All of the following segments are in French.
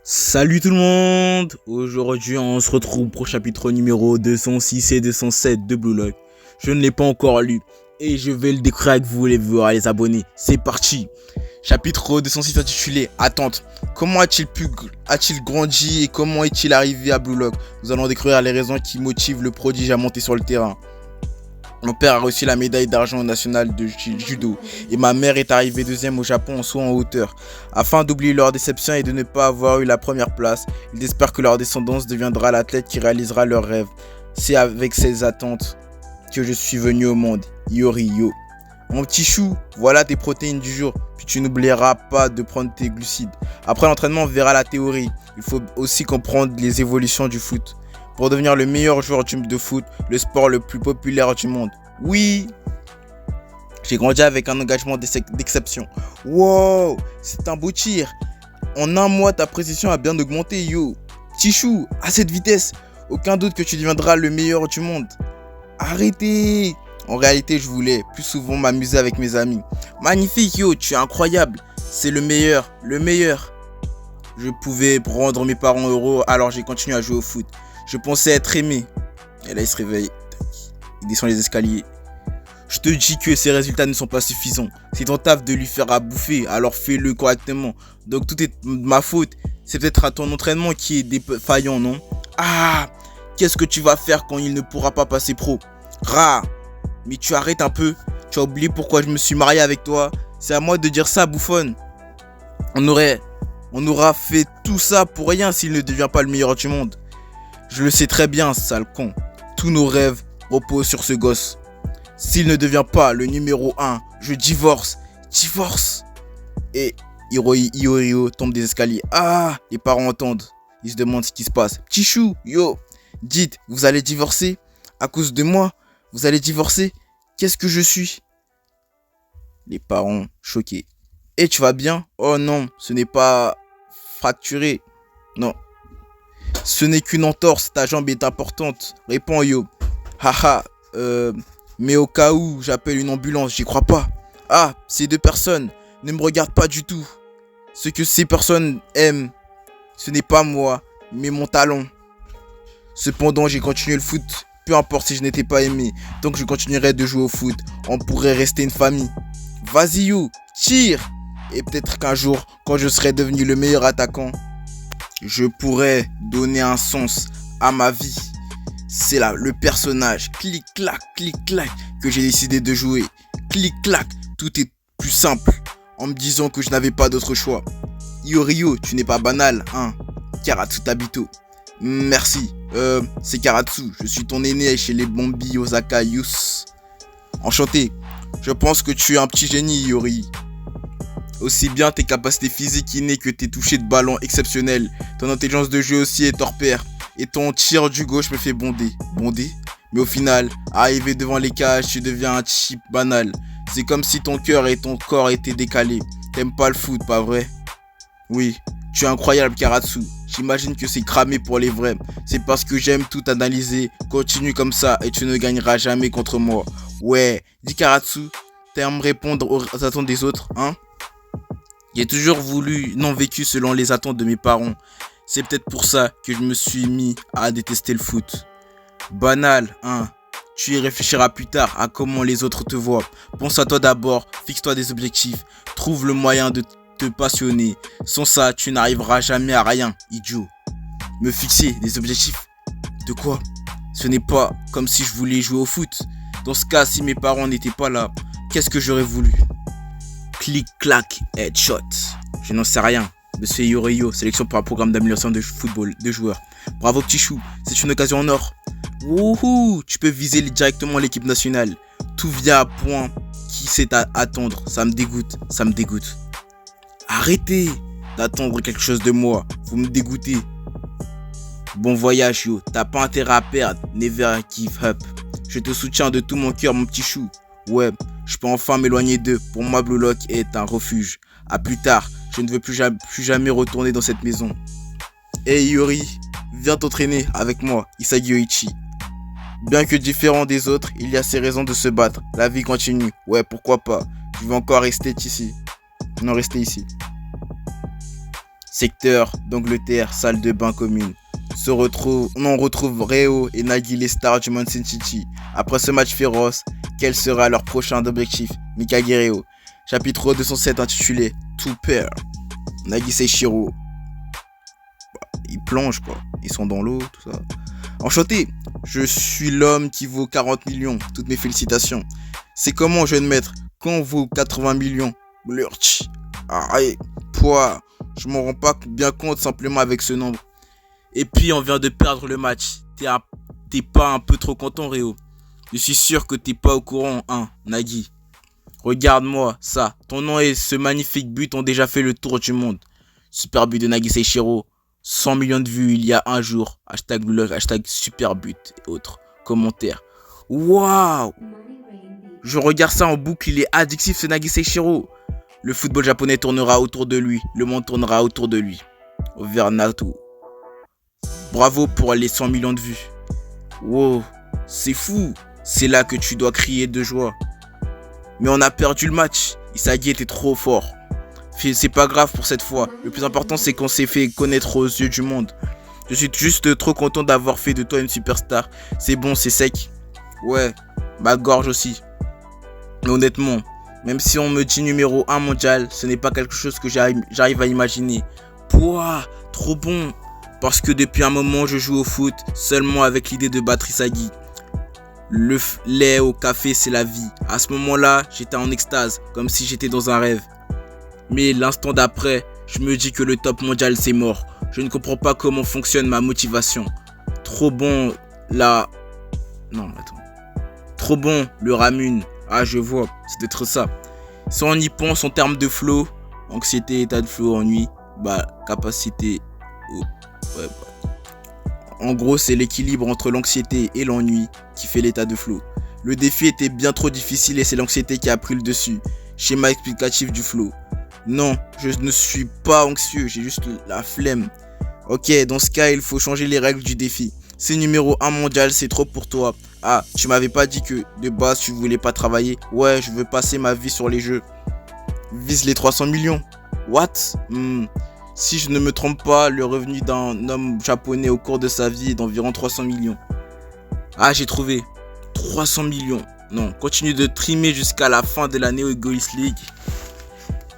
Salut tout le monde. Aujourd'hui on se retrouve pour chapitre numéro 206 et 207 de Blue Lock. Je ne l'ai pas encore lu et je vais le découvrir avec vous les viewers, les abonnés. C'est parti. Chapitre 206 intitulé Attente. Comment a-t-il grandi et comment est-il arrivé à Blue Lock? Nous allons découvrir les raisons qui motivent le prodige à monter sur le terrain. Mon père a reçu la médaille d'argent nationale de judo et ma mère est arrivée deuxième au Japon en saut en hauteur. Afin d'oublier leur déception et de ne pas avoir eu la première place, ils espèrent que leur descendance deviendra l'athlète qui réalisera leurs rêves. C'est avec ces attentes que je suis venu au monde. Yori yo. Mon petit chou, voilà tes protéines du jour, puis tu n'oublieras pas de prendre tes glucides. Après l'entraînement, on verra la théorie. Il faut aussi comprendre les évolutions du foot. Pour devenir le meilleur joueur de foot, le sport le plus populaire du monde. Oui, j'ai grandi avec un engagement d'exception. Wow, c'est un beau tir. En un mois, ta précision a bien augmenté, yo. Tichou, à cette vitesse, aucun doute que tu deviendras le meilleur du monde. Arrêtez. En réalité, je voulais plus souvent m'amuser avec mes amis. Magnifique, yo, tu es incroyable. C'est le meilleur, le meilleur. Je pouvais rendre mes parents heureux, alors j'ai continué à jouer au foot. Je pensais être aimé. Et là, il se réveille. Il descend les escaliers. Je te dis que ces résultats ne sont pas suffisants. C'est ton taf de lui faire à bouffer, alors fais-le correctement. Donc tout est ma faute. C'est peut-être à ton entraînement qui est défaillant, non? Ah, qu'est-ce que tu vas faire quand il ne pourra pas passer pro? Rah, mais tu arrêtes un peu. Tu as oublié pourquoi je me suis marié avec toi. C'est à moi de dire ça, bouffonne. On aura fait tout ça pour rien s'il ne devient pas le meilleur du monde. Je le sais très bien, sale con. Tous nos rêves reposent sur ce gosse. S'il ne devient pas le numéro 1, je divorce. Divorce. Et Iorio tombe des escaliers. Ah, les parents entendent. Ils se demandent ce qui se passe. Petit chou, yo. Dites, vous allez divorcer? À cause de moi? Vous allez divorcer? Qu'est-ce que je suis? Les parents choqués. Et tu vas bien? Oh non, ce n'est pas fracturé. Non. Ce n'est qu'une entorse, ta jambe est importante. Réponds yo. Haha, mais au cas où j'appelle une ambulance, j'y crois pas. Ah, ces deux personnes ne me regardent pas du tout. Ce que ces personnes aiment, ce n'est pas moi, mais mon talent. Cependant, j'ai continué le foot, peu importe si je n'étais pas aimé. Donc je continuerai de jouer au foot. On pourrait rester une famille. Vas-y yo, tire. Et peut-être qu'un jour, quand je serai devenu le meilleur attaquant, je pourrais donner un sens à ma vie. C'est là le personnage clic-clac que j'ai décidé de jouer. Clic-clac, tout est plus simple en me disant que je n'avais pas d'autre choix. Yorio, tu n'es pas banal, hein. Karatsu Tabito. Merci, c'est Karatsu. Je suis ton aîné chez les Bombi Osaka Yus. Enchanté. Je pense que tu es un petit génie, Yori. Aussi bien tes capacités physiques innées que tes touchés de ballon exceptionnels. Ton intelligence de jeu aussi est hors pair. Et ton tir du gauche me fait bonder. Bonder? Mais au final, arrivé devant les cages, tu deviens un chip banal. C'est comme si ton cœur et ton corps étaient décalés. T'aimes pas le foot, pas vrai? Oui, tu es incroyable, Karatsu. J'imagine que c'est cramé pour les vrais. C'est parce que j'aime tout analyser. Continue comme ça et tu ne gagneras jamais contre moi. Ouais, dis Karatsu, t'aimes répondre aux attentes des autres, hein? J'ai toujours vécu selon les attentes de mes parents. C'est peut-être pour ça que je me suis mis à détester le foot. Banal, hein. Tu y réfléchiras plus tard à comment les autres te voient. Pense à toi d'abord, fixe-toi des objectifs, trouve le moyen de te passionner. Sans ça, tu n'arriveras jamais à rien, idiot. Me fixer des objectifs? De quoi? Ce n'est pas comme si je voulais jouer au foot. Dans ce cas, si mes parents n'étaient pas là, qu'est-ce que j'aurais voulu? Clic-clac, headshot. Je n'en sais rien. Monsieur Yorio, sélection pour un programme d'amélioration de football de joueurs. Bravo petit chou, c'est une occasion en or. Wouhou, tu peux viser directement l'équipe nationale. Tout vient à point. Qui sait attendre? Ça me dégoûte, ça me dégoûte. Arrêtez d'attendre quelque chose de moi. Vous me dégoûtez. Bon voyage yo, t'as pas intérêt à perdre. Never give up. Je te soutiens de tout mon cœur mon petit chou. Ouais, je peux enfin m'éloigner d'eux. Pour moi Blue Lock est un refuge. A plus tard, je ne veux plus jamais retourner dans cette maison. Hey Yori, viens t'entraîner avec moi, Isagi Oichi. Bien que différent des autres, il y a ses raisons de se battre. La vie continue. Ouais, pourquoi pas. Je vais encore rester ici. Non, rester ici. Secteur d'Angleterre, salle de bain commune. On retrouve Reo et Nagui, les stars du Manchester City. Après ce match féroce, quel sera leur prochain objectif? Mika Guerrero. Chapitre 207 intitulé Two Pair. Nagui Seishiro. Ils plongent quoi. Ils sont dans l'eau, tout ça. Enchanté, je suis l'homme qui vaut 40 millions. Toutes mes félicitations. C'est comment, jeune maître? Quand vaut 80 millions? Lurch. Aïe, poids. Je m'en rends pas bien compte simplement avec ce nombre. Et puis on vient de perdre le match. T'es pas un peu trop content, Réo? Je suis sûr que t'es pas au courant, hein, Nagui. Regarde-moi ça. Ton nom et ce magnifique but ont déjà fait le tour du monde. Super but de Nagui Seishiro. 100 millions de vues il y a un jour. Hashtag Blue, hashtag super but et autres commentaires. Waouh! Je regarde ça en boucle, il est addictif ce Nagui Seishiro. Le football japonais tournera autour de lui. Le monde tournera autour de lui. Overnato. Bravo pour les 100 millions de vues. Wow, c'est fou. C'est là que tu dois crier de joie. Mais on a perdu le match. Isagi était trop fort. C'est pas grave pour cette fois. Le plus important c'est qu'on s'est fait connaître aux yeux du monde. Je suis juste trop content d'avoir fait de toi une superstar. C'est bon, c'est sec. Ouais, ma gorge aussi. Mais honnêtement, même si on me dit numéro 1 mondial, ce n'est pas quelque chose que j'arrive à imaginer. Pouah, trop bon. Parce que depuis un moment, je joue au foot seulement avec l'idée de battre Isagi. Le lait au café, c'est la vie. À ce moment-là, j'étais en extase, comme si j'étais dans un rêve. Mais l'instant d'après, je me dis que le top mondial, c'est mort. Je ne comprends pas comment fonctionne ma motivation. Trop bon, Trop bon, le Ramune. Ah, je vois, c'est d'être ça. Si on y pense en termes de flow, anxiété, état de flow, ennui, capacité. En gros, c'est l'équilibre entre l'anxiété et l'ennui qui fait l'état de flow. Le défi était bien trop difficile et c'est l'anxiété qui a pris le dessus. Schéma explicatif du flow. Non, je ne suis pas anxieux, j'ai juste la flemme. Ok, dans ce cas, il faut changer les règles du défi. C'est numéro 1 mondial, c'est trop pour toi. Ah, tu m'avais pas dit que de base tu voulais pas travailler. Ouais, je veux passer ma vie sur les jeux. Vise les 300 millions. What? Si je ne me trompe pas, le revenu d'un homme japonais au cours de sa vie est d'environ 300 millions. Ah, j'ai trouvé. 300 millions. Non, continue de trimer jusqu'à la fin de la Neo Egoist League.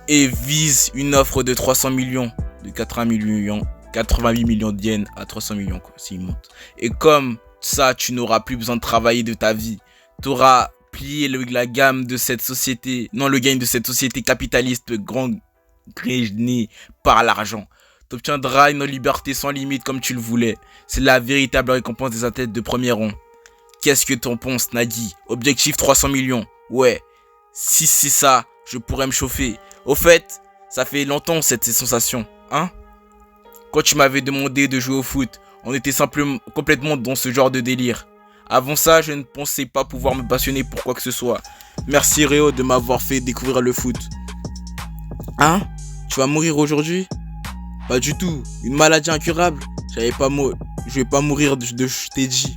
Et vise une offre de 300 millions. De 88 millions de yens à 300 millions, quoi, s'il monte. Et comme ça, tu n'auras plus besoin de travailler de ta vie. Tu auras plié la gamme de cette société. Non, le gain de cette société capitaliste gangrénée par l'argent. Tu obtiendras une liberté sans limite comme tu le voulais. C'est la véritable récompense des athlètes de premier rang. Qu'est-ce que t'en penses, Nagui? Objectif 300 millions. Ouais, si c'est ça, je pourrais me chauffer. Au fait, ça fait longtemps cette sensation, hein? Quand tu m'avais demandé de jouer au foot, on était simplement complètement dans ce genre de délire. Avant ça, je ne pensais pas pouvoir me passionner pour quoi que ce soit. Merci Réo de m'avoir fait découvrir le foot. Hein? Tu vas mourir aujourd'hui? Pas du tout. Une maladie incurable? Je vais pas mourir je t'ai dit.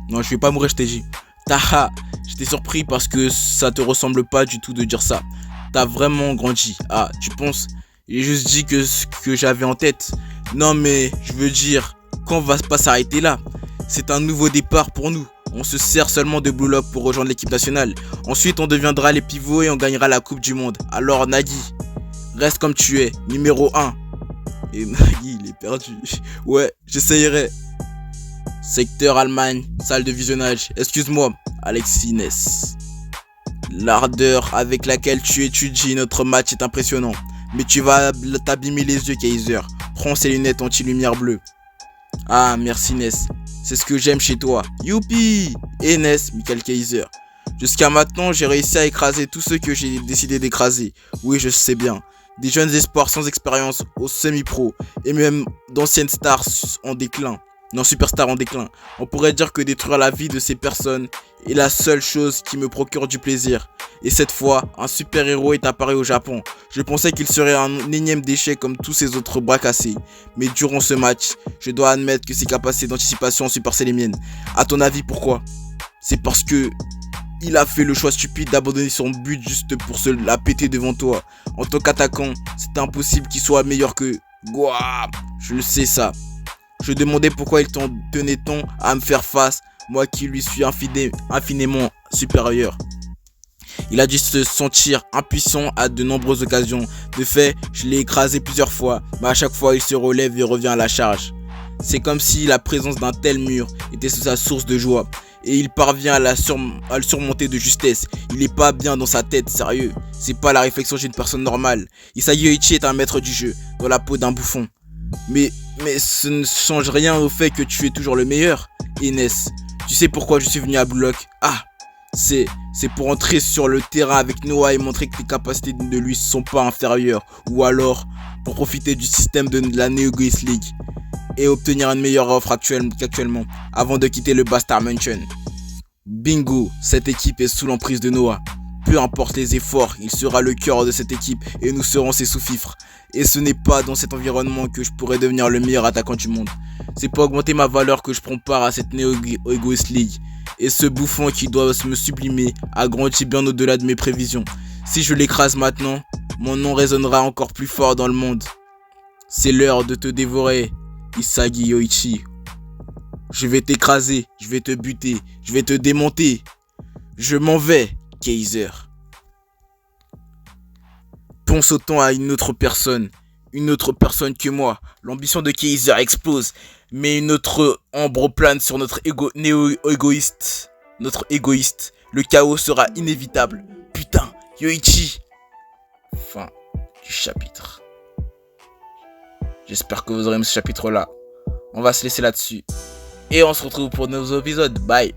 Non, je vais pas mourir, je t'ai dit. Taha, j'étais surpris parce que ça te ressemble pas du tout de dire ça. T'as vraiment grandi. Ah, tu penses? J'ai juste dit que ce que j'avais en tête. Non mais, je veux dire, quand va pas s'arrêter là? C'est un nouveau départ pour nous. On se sert seulement de Blue Lock pour rejoindre l'équipe nationale. Ensuite, on deviendra les pivots et on gagnera la Coupe du Monde. Alors Nagui, reste comme tu es, numéro 1. Et Nagui, il est perdu. Ouais, j'essayerai. Secteur Allemagne, salle de visionnage. Excuse-moi, Alexis Ness. L'ardeur avec laquelle tu étudies notre match est impressionnant. Mais tu vas t'abîmer les yeux, Kaiser. Prends ces lunettes anti-lumière bleue. Ah, merci Ness. C'est ce que j'aime chez toi. Youpi! Et Ness, Michael Kaiser. Jusqu'à maintenant, j'ai réussi à écraser tous ceux que j'ai décidé d'écraser. Oui, je sais bien. Des jeunes espoirs sans expérience au semi-pro. Et même d'anciennes stars en déclin. Non, superstars en déclin. On pourrait dire que détruire la vie de ces personnes est la seule chose qui me procure du plaisir. Et cette fois, un super-héros est apparu au Japon. Je pensais qu'il serait un énième déchet comme tous ces autres bras cassés. Mais durant ce match, je dois admettre que ses capacités d'anticipation ont surpassé les miennes. À ton avis, pourquoi? C'est parce que il a fait le choix stupide d'abandonner son but juste pour se la péter devant toi. En tant qu'attaquant, c'est impossible qu'il soit meilleur que Gouah, je le sais ça. Je demandais pourquoi il tenait tant à me faire face, moi qui lui suis infiniment supérieur. Il a dû se sentir impuissant à de nombreuses occasions. De fait, je l'ai écrasé plusieurs fois, mais à chaque fois il se relève et revient à la charge. C'est comme si la présence d'un tel mur était sa source de joie. Et il parvient à le surmonter de justesse. Il est pas bien dans sa tête, sérieux. C'est pas la réflexion d'une personne normale. Isagi Yoichi est un maître du jeu, dans la peau d'un bouffon. Mais ce ne change rien au fait que tu es toujours le meilleur, Enes. Tu sais pourquoi je suis venu à Blue Lock? Ah, c'est pour entrer sur le terrain avec Noah et montrer que les capacités de lui sont pas inférieures. Ou alors, pour profiter du système de la Neo Geist League. Et obtenir une meilleure offre qu'actuellement, avant de quitter le Bastard Mansion. Bingo, cette équipe est sous l'emprise de Noah. Peu importe les efforts, il sera le cœur de cette équipe et nous serons ses sous-fifres. Et ce n'est pas dans cet environnement que je pourrai devenir le meilleur attaquant du monde. C'est pour augmenter ma valeur que je prends part à cette Neo Geist League. Et ce bouffon qui doit me sublimer a grandi bien au-delà de mes prévisions. Si je l'écrase maintenant, mon nom résonnera encore plus fort dans le monde. C'est l'heure de te dévorer, Isagi Yoichi. Je vais t'écraser, je vais te buter, je vais te démonter. Je m'en vais, Kaiser. Pense-t-on à une autre personne que moi. L'ambition de Kaiser explose, mais une autre ombre plane sur notre égoïste. Le chaos sera inévitable. Putain, Yoichi. Fin du chapitre. J'espère que vous aurez aimé ce chapitre-là. On va se laisser là-dessus. Et on se retrouve pour de nouveaux épisodes. Bye.